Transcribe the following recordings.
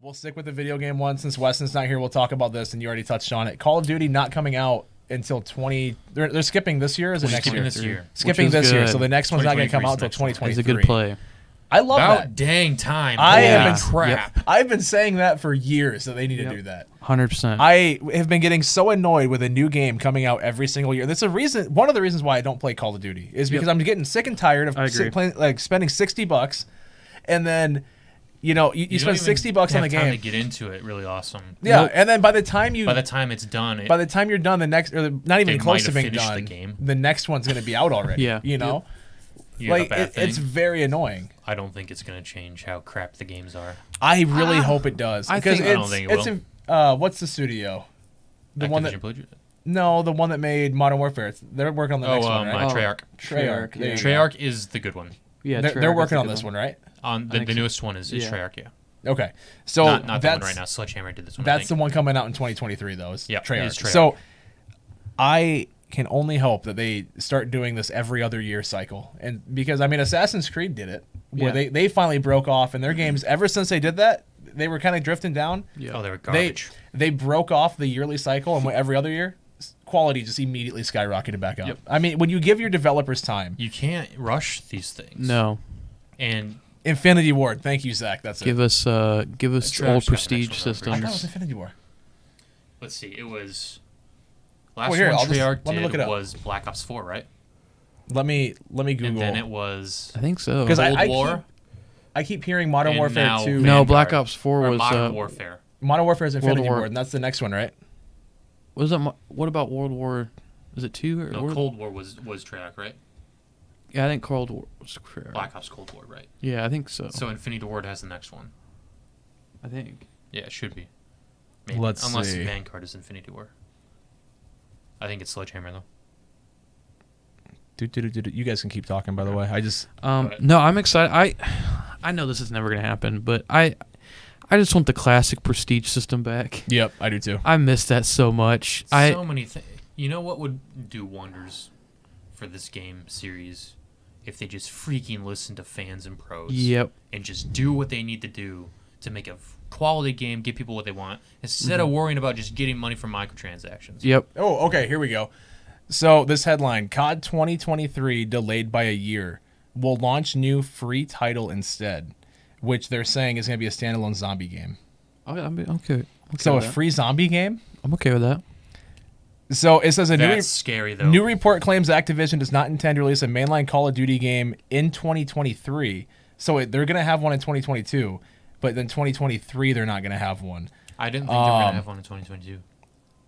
We'll stick with the video game one since Weston's not here. We'll talk about this, and you already touched on it. Call of Duty not coming out until 20. They're skipping this year. Or is it next year? This year. Skipping this year, so the next one's not going to come out until 2023. It's a good play. I love that. Dang time. Crap. I've been saying that for years that they need to do that. 100%. I have been getting so annoyed with a new game coming out every single year. That's a reason. One of the reasons why I don't play Call of Duty is because I'm getting sick and tired of spending $60, and then you spend $60 on the game. Time to get into it, really awesome. Yeah, and then by the time it's done, by the time you're done, the next or not even close to being done, the game. The next one's going to be out already. Yeah, you know. Like it's very annoying. I don't think it's going to change how crap the games are. I really hope it does. I don't think it will. What's the studio? The one that the one that made Modern Warfare. They're working on the next one, right? Treyarch. Treyarch is the good one. Yeah, they're working on this one, right? On the newest one is Treyarch. Yeah. Okay, so not the one right now. Sledgehammer did this one. That's the one coming out in 2023, though. Is Treyarch. Treyarch. So I can only hope that they start doing this every other year cycle, and because Assassin's Creed did it, where they finally broke off, and their games ever since they did that, they were kind of drifting down. Yeah. Oh, they were garbage. They broke off the yearly cycle, and every other year, quality just immediately skyrocketed back up. Yep. When you give your developers time, you can't rush these things. No. And Infinity Ward, thank you, Zach. That's give it. us old Prestige systems. I thought it was Infinity War. Let's see. It was last one Treyarch did was Black Ops 4, right? Let me Google. And then it was I think so. Because War. I keep hearing Modern Warfare 2. No, Black Ops 4 was Modern Warfare. Modern Warfare is Infinity Ward, and that's the next one, right? Was that? What about World War? Was it 2 or no? Cold War was Treyarch, right? Yeah, I think Cold War was Treyarch. Black Ops Cold War, right? Yeah, I think so. So Infinity Ward has the next one. I think. Yeah, it should be. Maybe. Unless Vanguard is Infinity War. I think it's Sledgehammer though. You guys can keep talking, by the way. I just no, I'm excited. I know this is never gonna happen, but I just want the classic Prestige system back. Yep, I do too. I miss that so much. So many things. You know what would do wonders for this game series if they just freaking listen to fans and pros. Yep. And just do what they need to do to make a quality game, give people what they want, instead of worrying about just getting money from microtransactions. Yep. Oh, okay, here we go. So this headline, COD 2023 delayed by a year. Will launch new free title instead, which they're saying is going to be a standalone zombie game. Okay. So a free zombie game? I'm okay with that. So it says That's scary, though. New report claims Activision does not intend to release a mainline Call of Duty game in 2023. So they're going to have one in 2022, but then 2023 they're not going to have one. I didn't think they were going to have one in 2022.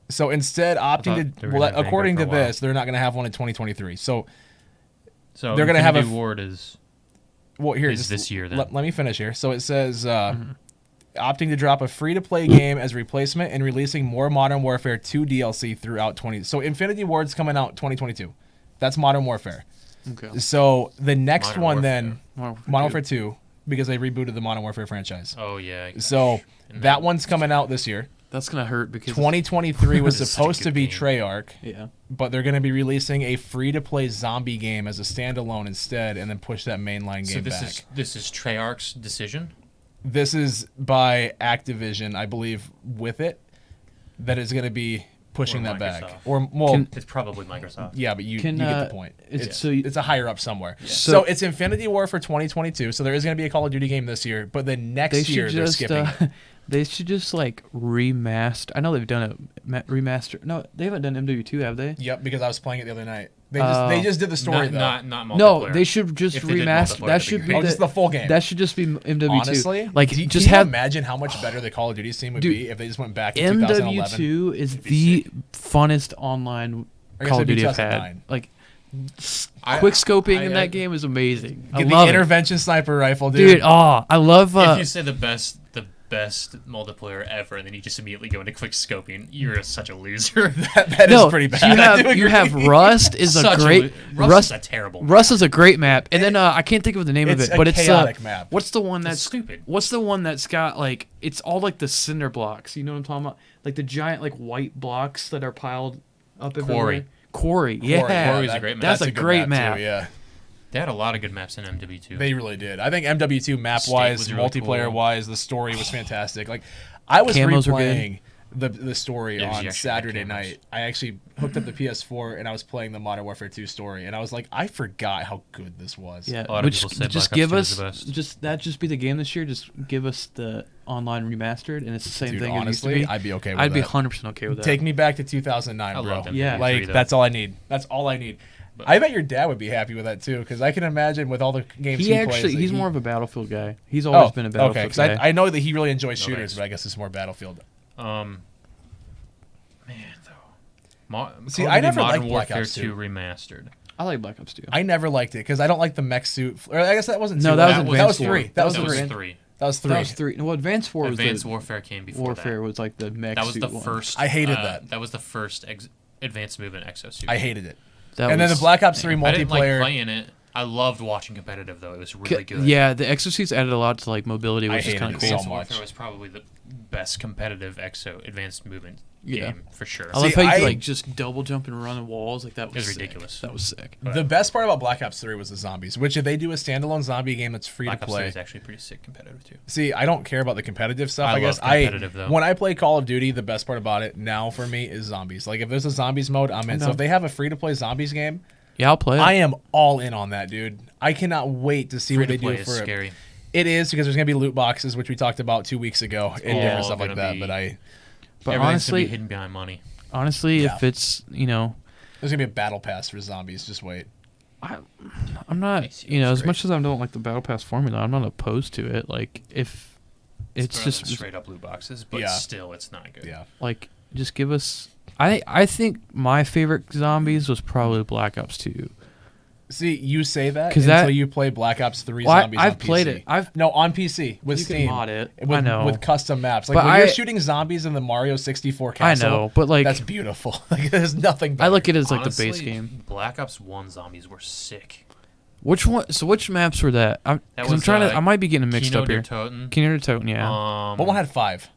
So instead, according to this, they're not going to have one in 2023. So they're going to have Ward is this year. Then let me finish here. So it says opting to drop a free-to-play game as replacement and releasing more Modern Warfare 2 DLC throughout 20. So Infinity Ward's coming out 2022. That's Modern Warfare. Okay. So the next Modern Modern Warfare 2, because they rebooted the Modern Warfare franchise. Oh yeah. Gosh. So that one's coming out this year. That's gonna hurt because 2023 was supposed to be Treyarch. Yeah. But they're going to be releasing a free-to-play zombie game as a standalone instead, and then push that mainline game back. So this is Treyarch's decision? This is by Activision, I believe, with it, that is going to be pushing that back. It's probably Microsoft. Yeah, but you get the point. It's a higher up somewhere. Yeah. So it's Infinity War for 2022, so there is going to be a Call of Duty game this year, but then next year they're skipping it. They should just remaster. I know they've done a remaster. No, they haven't done MW2, have they? Yep, because I was playing it the other night. They just did the story though. Not multiplayer. No, they should just remaster. That should be just the full game. That should just be MW2. Honestly, can you imagine how much better the Call of Duty scene would be if they just went back in 2011? MW2 is the funnest online Call of Duty I've had. Quick scoping in that game is amazing. Get the intervention sniper rifle, dude. I love. If you say the best multiplayer ever, and then you just immediately go into quick scoping, you're such a loser. that is pretty bad. You have Rust is a great. Rust is a terrible. Rust is a great map, and then I can't think of the name of it, but it's a chaotic map. What's the one that's stupid? What's the one that's got it's all the cinder blocks? You know what I'm talking about? The giant white blocks that are piled up everywhere. Quarry. Yeah. Quarry's a great map. That's a great map. Too, yeah. They had a lot of good maps in MW2. They really did. I think MW2 map-wise, really multiplayer-wise, the story was fantastic. Like, I was replaying the story on Saturday night. I actually hooked up the PS4 and I was playing the Modern Warfare 2 story, and I was like, I forgot how good this was. Yeah, a lot of people said just Black give Ops 2 us was the best. just be the game this year. Just give us the online remastered, and it's the same thing. Honestly, I'd be okay with that. I'd be 100% okay with that. Take me back to 2009, bro. Yeah, like that's all I need. That's all I need. But I bet your dad would be happy with that too, because I can imagine with all the games he plays. He's more of a Battlefield guy. He's always been a Battlefield guy. Okay, I know that he really enjoys shooters, but I guess it's more Battlefield. Man, though. See, I never liked Modern Black Warfare Ops 2 remastered. I like Black Ops 2. I never liked it because I don't like the mech suit. Or I guess that wasn't. No, that was 3. That was 3. That was 3. That was 3. No, Advanced Warfare came before Warfare was like the mech suit. That was the first. I hated that. That was the first advanced movement exosuit. I hated it. And then the Black Ops 3 multiplayer. I didn't like playing it. I loved watching competitive though. It was really good. Yeah, the exosuits added a lot to like mobility, which is kind of cool. Advanced Warfare was probably the best competitive advanced movement game for sure. I love how you could like just double jump and run the walls. Like that was ridiculous. That was sick. The best part about Black Ops 3 was the zombies, which if they do a standalone zombie game that's free to play. Black Ops 3 is actually pretty sick competitive too. See, I don't care about the competitive stuff. I guess love competitive, though. When I play Call of Duty, the best part about it now for me is zombies. Like if there's a zombies mode, I'm in. So if they have a free to play zombies game, yeah, I'll play it. I am all in on that, dude. I cannot wait to see what they do for it. Scary. It is because there's gonna be loot boxes, which we talked about 2 weeks ago, and different stuff like that. But honestly, gonna be hidden behind money. Honestly, if it's there's gonna be a battle pass for zombies. Just wait. I'm not as much as I don't like the battle pass formula, I'm not opposed to it. Like if it's just straight up loot boxes, but still, it's not good. Yeah. Like just give us. I think my favorite zombies was probably Black Ops 2. See, you say that until you play Black Ops 3 zombies I've on PC. Played it. on PC with Steam. You can mod it. I know. With custom maps. Like when you're shooting zombies in the Mario 64 castle. I know, but like that's beautiful. Like there's nothing better. I look at it as like Honestly, the base game. Black Ops 1 zombies were sick. Which one? So which maps were that? I'm trying to. I might be getting mixed up here. Kino der Toten, yeah. What one had 5?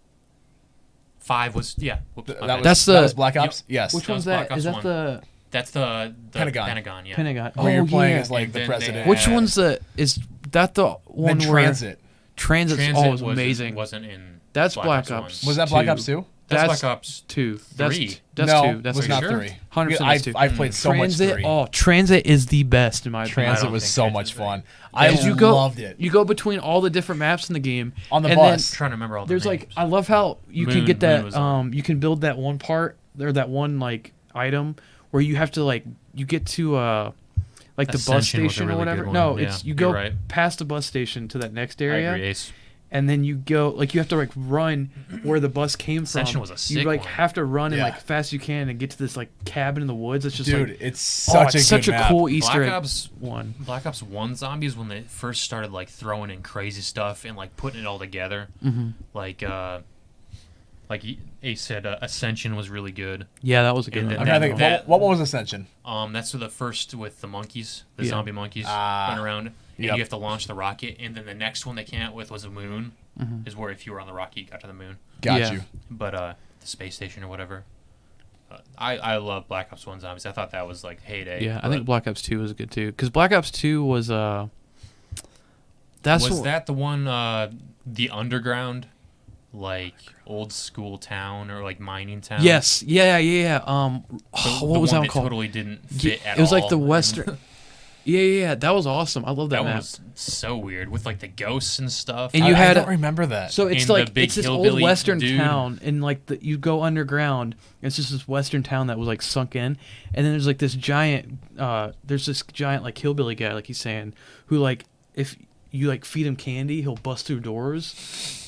5 was that was Black Ops. Yep. Yes. Which one's that? Is that the? That's the Pentagon. Yeah. Pentagon. Where you're playing as like the president. Which one's the? Is that the one where Transit? Transit was amazing. Wasn't in. That's Black Ops. Was that Black Ops 2? That's Black Ops 2. 3. That's no, 2. That's was not 3. 100% 2. I played so much 3. Oh, Transit is the best in my opinion. Transit was so much fun. I loved it. You go between all the different maps in the game on the bus. I'm trying to remember all the names. Like I love how you can get that. You can build that one part or that one like item where you have to like you get to like the bus station or whatever. No, it's you go past the bus station to that next area. I agree, Ace. And then you go like you have to like run where the bus came from. Ascension was a sick you like one. have to run and like fast as you can and get to this like cabin in the woods. It's just it's such a cool Easter egg. Black Ops 1 zombies when they first started like throwing in crazy stuff and like putting it all together. Mm-hmm. Like Ace said, Ascension was really good. Yeah, that was a good one. I'm trying to think. What was Ascension? That's the first with the monkeys, the zombie monkeys running around. And you have to launch the rocket, and then the next one they came out with was a moon, is where if you were on the rocket, you got to the moon. Got you. But the space station or whatever. I love Black Ops 1 zombies. I thought that was like heyday. Yeah, I think Black Ops 2 was good too. Because Black Ops 2 was that the one the underground, like old school town or like mining town? Yes. Yeah. What was that one called? Totally didn't fit at all. It was like the western. Yeah, that was awesome. I love that map. That was so weird with like the ghosts and stuff. And I don't remember that. So it's like it's this old western town, and like you go underground. It's just this western town that was like sunk in, and then there's like this giant, like hillbilly guy, like he's saying, who like if you like feed him candy, he'll bust through doors.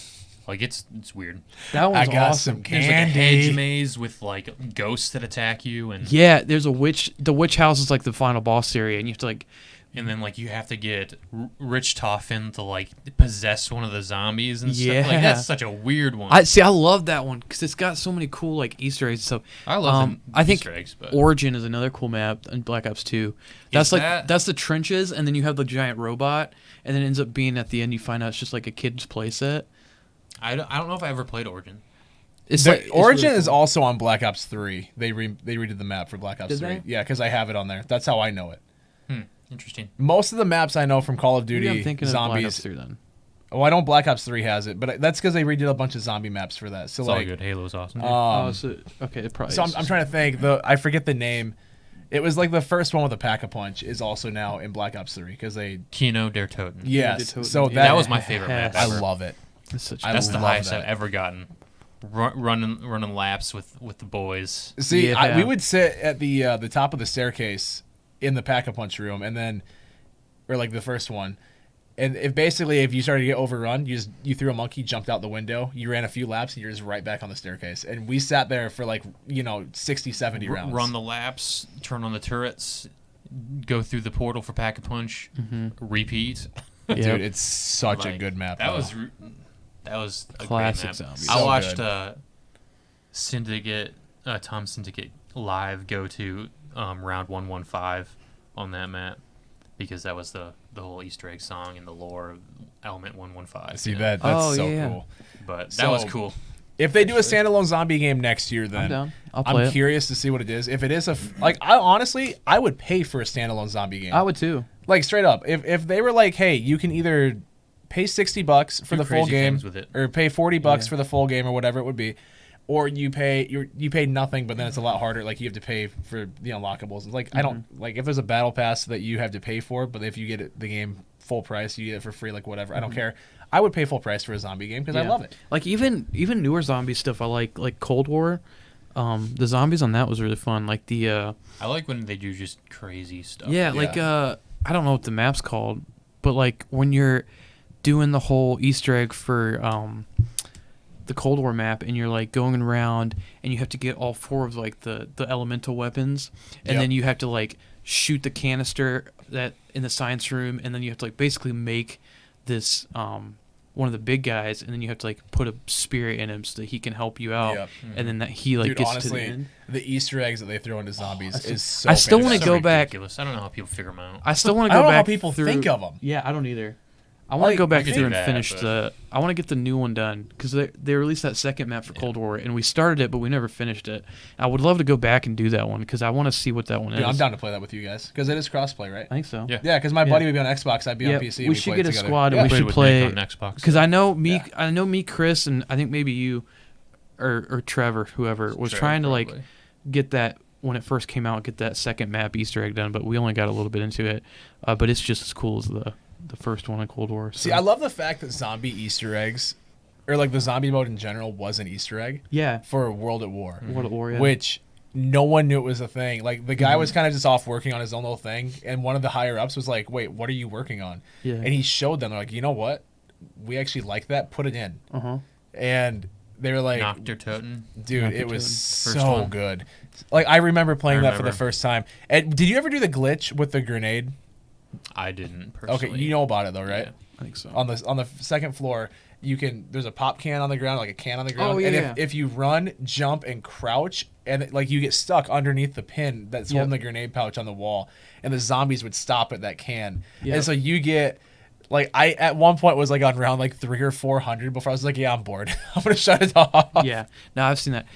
Like it's weird. That one's I got awesome. Some candy. There's like a hedge maze with like ghosts that attack you, and there's a witch. The witch house is like the final boss area, and you have to like. And then like you have to get Rich Toffin to like possess one of the zombies and stuff. Like that's such a weird one. I love that one because it's got so many cool like Easter eggs. So I love I think Easter eggs, but Origin is another cool map in Black Ops 2. That's that's the trenches, and then you have the giant robot, and then it ends up being at the end you find out it's just like a kid's playset. I don't know if I ever played Origin. Origin really is also on Black Ops 3. They redid the map for Black Ops 3. Yeah, because I have it on there. That's how I know it. Interesting. Most of the maps I know from Call of Maybe Duty I'm thinking zombies. of Black Ops 3 then. Oh, I know Black Ops 3 has it, but that's because they redid a bunch of zombie maps for that. So it's all good. Halo's awesome. Okay, it probably. So I'm trying to think. I forget the name. It was like the first one with a Pack-a-Punch is also now in Black Ops 3 because they. Kino der Toten. Yes. Toten. So that was my favorite map. I Ever. love it. That's the highest I've ever gotten. Running laps with the boys. See, we would sit at the top of the staircase in the Pack-a-Punch room, and then, or like the first one. And if you started to get overrun, you threw a monkey, jumped out the window, you ran a few laps, and you're just right back on the staircase. And we sat there for 60, 70 rounds. Run the laps, turn on the turrets, go through the portal for Pack-a-Punch, repeat. Dude, it's such a good map. That was a classic great map. zombies. I watched Tom Syndicate live go to round 115 on that map because that was the whole Easter egg song and the lore of Element 115. See that's so cool. But that was cool. If they do a standalone zombie game next year, then I'm down. I'll play it. Curious to see what it is. If it is I would pay for a standalone zombie game. I would too. Like straight up, if they were like, hey, you can either pay $60 for the full game, or pay $40 for the full game, or whatever it would be, or you pay nothing, but then it's a lot harder. Like you have to pay for the unlockables. It's like I don't like if there's a battle pass that you have to pay for, but if you get the game full price, you get it for free. Like whatever, I don't care. I would pay full price for a zombie game because I love it. Like even newer zombie stuff, I like Cold War. The zombies on that was really fun. Like I like when they do just crazy stuff. Yeah, like I don't know what the map's called, but like when you're doing the whole Easter egg for the Cold War map, and you're like going around, and you have to get all 4 of like the elemental weapons, and then you have to like shoot the canister that in the science room, and then you have to like basically make this one of the big guys, and then you have to like put a spirit in him so that he can help you out, and then that he like gets honestly, to the end. The Easter eggs that they throw into zombies is so. I still want to go ridiculous. back. I don't know how people figure them out. I still want to go back. I don't know how people think of them. Yeah, I don't either. I want to go back through and finish I want to get the new one done because they released that second map for Cold War, and we started it, but we never finished it. I would love to go back and do that one because I want to see what that one is. I'm down to play that with you guys because it is crossplay, right? I think so. Yeah, because my buddy would be on Xbox, I'd be on PC. We should get a squad and we should play on Xbox. Because I know me, Chris, and I think maybe you, or Trevor, whoever was trying to like get that when it first came out, get that second map Easter egg done, but we only got a little bit into it. But it's just as cool as the first one in Cold War. So. See, I love the fact that zombie Easter eggs, or like the zombie mode in general, was an Easter egg. Yeah. For World at War. World at War, yeah. Which no one knew it was a thing. Like the guy was kind of just off working on his own little thing, and one of the higher ups was like, "Wait, what are you working on?" Yeah. And he showed them. They're like, "You know what? We actually like that. Put it in." And they were like, Knocked der Toten. Dude, it was so good. Like I remember playing that for the first time. And did you ever do the glitch with the grenade? I didn't personally. Okay, you know about it though, right? Yeah, I think so. On the second floor, there's a pop can on the ground, like a can on the ground. Oh, yeah, and if you run, jump, and crouch, and like you get stuck underneath the pin that's holding the grenade pouch on the wall, and the zombies would stop at that can. And so you get like I at one point was like on round like 300 or 400 before I was like, yeah, I'm bored. I'm gonna shut it off. Yeah, no, I've seen that.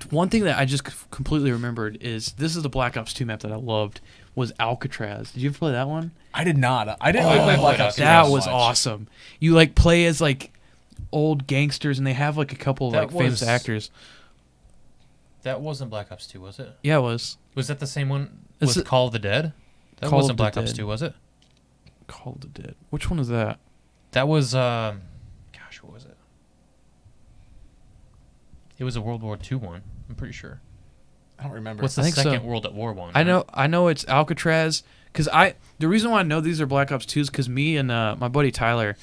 One thing that I just completely remembered is this is the Black Ops 2 map that I loved was Alcatraz. Did you ever play that one? I did not. I didn't play Black Ops 2. That was awesome. You like play as like old gangsters, and they have like a couple of like famous actors. That wasn't Black Ops 2, was it? Yeah, it was. Was that the same one with Call of the Dead? That wasn't Black Ops 2, was it? Call of the Dead. Which one is that? That was gosh, what was it? It was a World War II one. I'm pretty sure. I don't remember. What's the second World at War one? I know it's Alcatraz because the reason why I know these are Black Ops 2s because me and my buddy Tyler,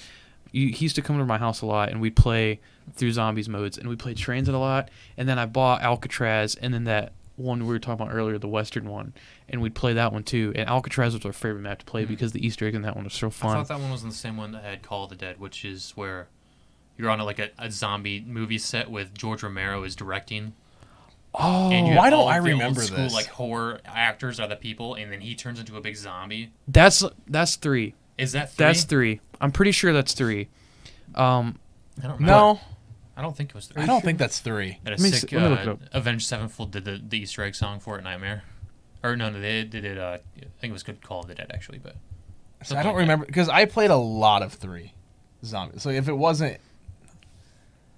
he used to come to my house a lot and we'd play through zombies modes and we played Transit a lot, and then I bought Alcatraz and then that one we were talking about earlier, the Western one, and we'd play that one too. And Alcatraz was our favorite map to play because the Easter egg in that one was so fun. I thought that one was the same one that had Call of the Dead, which is where you're on a zombie movie set with George Romero is directing. Oh, and why don't I remember old school, this? Like horror actors are the people, and then he turns into a big zombie. That's 3. Is that 3? That's 3. I'm pretty sure that's 3. I don't know. No. I don't think it was 3. I don't think that's 3. That a sick Avenged Sevenfold did the Easter egg song for it, Nightmare. Or no, they did. I think it was good Call of the Dead actually, but so I don't remember because I played a lot of 3 zombies. So if it wasn't,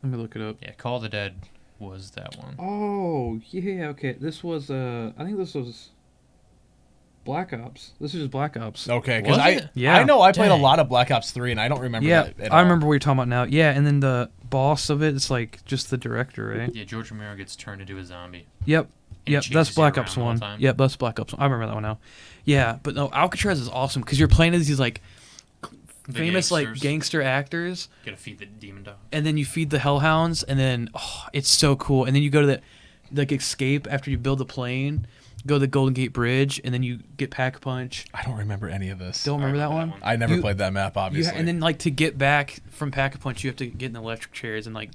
let me look it up. Yeah, Call of the Dead was that one. Oh yeah, okay. This was I think this was Black Ops. This is just Black Ops. Okay, because Yeah. I know I played a lot of Black Ops 3 and I don't remember. Yeah, that at I all. remember what you're talking about now. Yeah, and then the boss of it's like just the director, right? Yeah, George Romero gets turned into a zombie. Yep. And Yep, chases that's you Black around Ops the whole 1. time. Yep, that's Black Ops 1. I remember that one now. Yeah, but no, Alcatraz is awesome because you're playing as these like The famous like gangsters. gangster actors, Gotta feed the demon dog. and then you feed the hellhounds, and then it's so cool. And then you go to the like escape after you build the plane, go to the Golden Gate Bridge, and then you get Pack-a-Punch. I don't remember any of this. Don't remember that one? I never played that map, obviously. And then like to get back from Pack-a-Punch, you have to get in the electric chairs and like.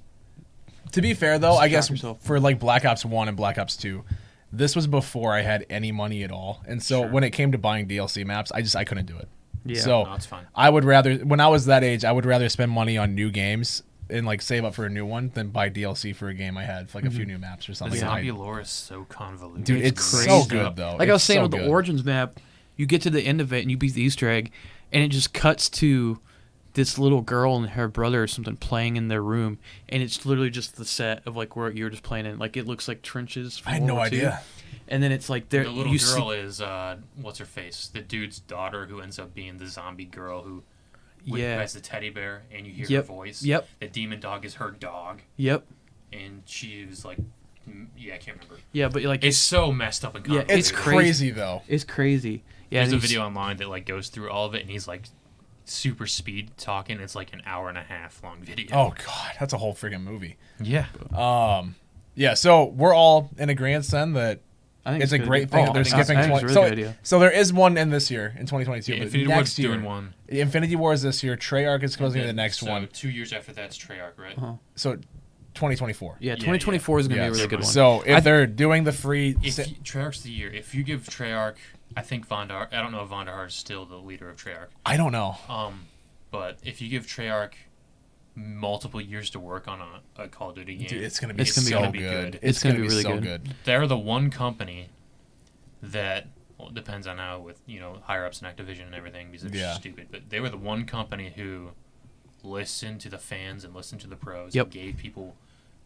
To be fair, though, I guess yourself. for like Black Ops 1 and Black Ops 2, this was before I had any money at all. And so when it came to buying DLC maps, I couldn't do it. Yeah, so no, it's fine. I would rather, when I was that age, I would rather spend money on new games and like save up for a new one than buy DLC for a game I had for like a few new maps or The something. zombie lore is so convoluted. Dude, it's crazy. so good, though. Like I was It's saying so with good. the Origins map, you get to the end of it and you beat the Easter egg, and it just cuts to this little girl and her brother or something playing in their room, and it's literally just the set of like where you were just playing in. Like it looks like trenches. From I had World no War II. idea. And then it's like there. The little you girl see, is what's her face? The dude's daughter who ends up being the zombie girl who Yeah. has the teddy bear, and you hear Yep. her voice. Yep. The demon dog is her dog, Yep. and she was like, I can't remember. Yeah, but like It's so messed up and Yeah, complicated. It's crazy, though. it's crazy. Yeah. There's a and you video online that like goes through all of it, and he's like super speed talking. It's like an hour and a half long video. Oh, God. That's a whole freaking movie. yeah. Yeah, so we're all in agreement then that I think it's a good. great thing that they're I think skipping it's a 20. really so, good idea. so there is one in this year, in 2022. Yeah, but Infinity next Ward's year, doing one. Infinity War is this year. Treyarch is supposed to be the And next so one. 2 years after that's Treyarch, right? So 2024. Yeah, Yeah, 2024 is gonna be a Yes. really good one. So if they're doing the free, Treyarch's the year. If you give Treyarch, I think I don't know if Vonderhaar is still the leader of Treyarch. I don't know. But if you give Treyarch multiple years to work on a Call of Duty game, Dude, it's gonna be It's gonna so be good. It's gonna be really so good. they're the one company that it depends on how with higher ups in Activision and everything because they're Yeah. stupid. But they were the one company who listened to the fans and listened to the pros Yep. and gave people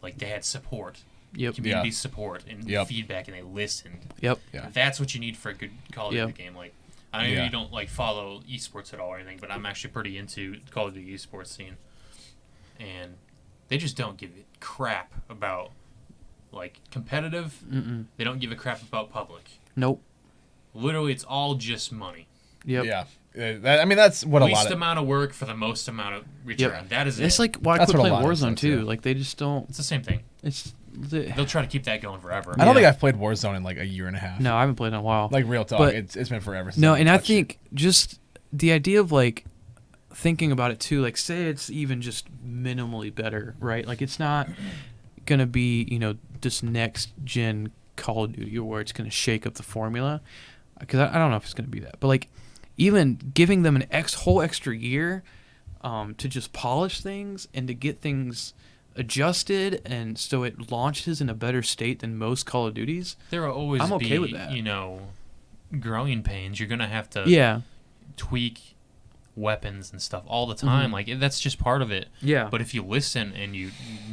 like they had support, Yep. community support and Yep. feedback, and they listened. Yep. Yeah. That's what you need for a good Call of Duty Yep. game. Like I know Yeah. you don't like follow esports at all or anything, but I'm actually pretty into the Call of Duty esports scene, and they just don't give a crap about like competitive. They don't give a crap about public. Nope. Literally, it's all just money. Yep. Yeah. I mean, that's what a lot Least of. amount of work for the most amount of return. Yep. That is It's it. like why I That's quit what a playing lot of Warzone it says, too. yeah. Like they just don't. It's the same thing. It's. They'll try to keep that going forever. I don't think Yeah. I've played Warzone in like a year and a half. No, I haven't played in a while. Like real talk, But- it's been forever. Since No, I've and I touched think just the idea of like thinking about it too, like say it's even just minimally better, right? Like it's not gonna be this next gen Call of Duty where it's gonna shake up the formula, because I don't know if it's gonna be that, but like even giving them an whole extra year to just polish things and to get things adjusted and so it launches in a better state than most Call of Duties. There will always I'm okay be, with that. growing pains. You're gonna have to Yeah. tweak weapons and stuff all the time. Like that's just part of it. Yeah. But if you listen and you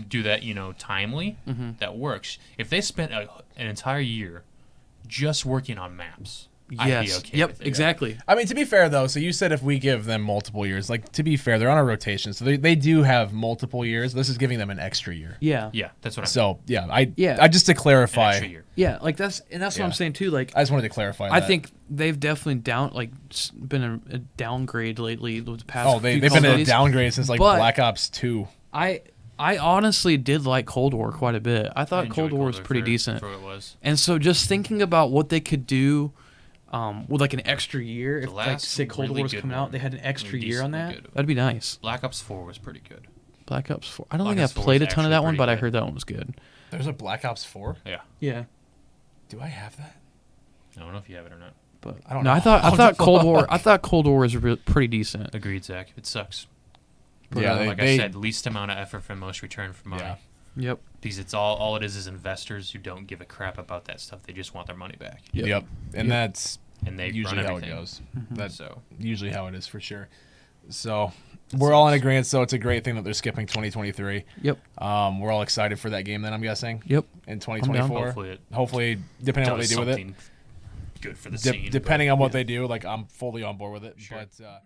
do that, timely, that works. If they spent an entire year just working on maps, I'd be Yes. okay Yep. with it. Exactly. I mean, to be fair though, so you said if we give them multiple years, like to be fair, they're on a rotation, so they do have multiple years. This is giving them an extra year. Yeah. Yeah, that's what I'm So yeah, I just to an clarify, extra year. Yeah, like that's what I'm saying too. Like I just wanted to clarify. I that. think they've definitely been a downgrade lately with the past. they've few been Call of a Duties. downgrade since like But- Black Ops 2. I honestly did like Cold War quite a bit. I thought enjoyed Cold War was pretty for- decent. for what it was. And so just thinking about what they could do with like an extra year, if like last say Cold really War was good coming one, out, they had an extra really year on decently that. good. That'd be nice. Black Ops 4 was pretty good. Black Ops 4. I don't Black think Ops I 4 played a was ton of that actually one, but I pretty heard that one was good. There's a Black Ops 4. Yeah. Yeah. Do I have that? I don't know if you have it or not. But I don't no, know. I thought What the Cold War. fuck? I thought Cold War was pretty decent. Agreed, Zach. It sucks. Yeah, Like I said, least amount of effort for most return for money. Yeah. Yep. Because it's all it is investors who don't give a crap about that stuff. They just want their money back. Yep. And that's they usually run how everything. it goes. Mm-hmm. That's So usually how it is for sure. So we're all in agreement. So it's a great thing that they're skipping 2023. Yep. We're all excited for that game. Then I'm guessing. Yep. In 2024. Hopefully, depending on what they do with it. Good for the scene. Depending on what they do, like I'm fully on board with it. Sure. But.